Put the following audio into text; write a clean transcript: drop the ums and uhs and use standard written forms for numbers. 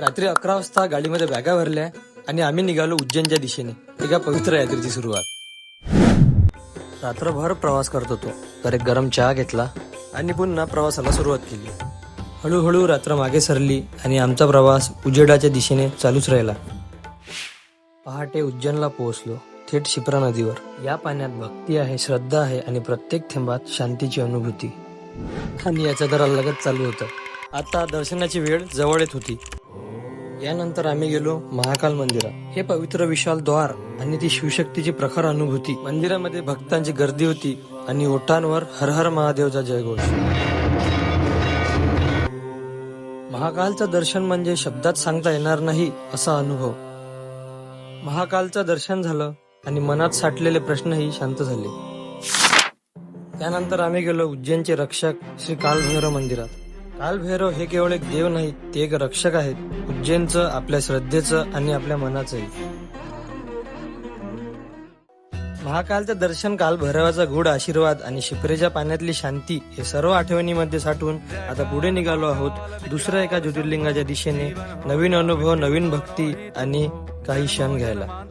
रात्री 11 वाजता गाडीमध्ये बॅगा भरल्या आणि आम्ही निघालो उज्जैनच्या दिशेने, एका पवित्र यात्रेची सुरुवात। रात्रभर प्रवास करत होतो, तर एक गरम चहा घेतला आणि पुन्हा प्रवासाला सुरुवात केली। हळूहळू रात्र मागे सरली आणि आमचा प्रवास उजेडाच्या दिशेने चालूच राहिला। पहाटे उज्जैनला पोहोचलो, थेट शिप्रा नदीवर। या पाण्यात भक्ती आहे, श्रद्धा आहे आणि प्रत्येक थेंबात शांतीची अनुभूती। आणि याचा दर अलगच चालू होता। आता दर्शनाची वेळ जवळ येत होती। यानंतर आम्ही गेलो महाकाल मंदिरात। हे पवित्र विशाल द्वार आणि ती शिवशक्तीची प्रखर अनुभूती। मंदिरामध्ये भक्तांची गर्दी होती आणि ओठांवर हर हर महादेवचा जयघोष। महाकालचं दर्शन म्हणजे शब्दात सांगता येणार नाही असा अनुभव। महाकालचं दर्शन झालं आणि मनात साठलेले प्रश्नही शांत झाले। त्यानंतर आम्ही गेलो उज्जैनचे रक्षक श्री कालभैरव मंदिरात। कालभैरव हे केवळ एक देव नाहीत, ते एक रक्षक आहेत, उज्जैनचं, आपल्या श्रद्धेचं आणि आपल्या मनाचंही। महाकालचं दर्शन, कालभैरवाचा गूढ आशीर्वाद आणि शिप्रेच्या पाण्यातली शांती हे सर्व आठवणीमध्ये साठवून आता पुढे निघालो आहोत दुसऱ्या एका ज्योतिर्लिंगाच्या दिशेने। नवीन अनुभव, नवीन भक्ती आणि काही क्षण घ्यायला।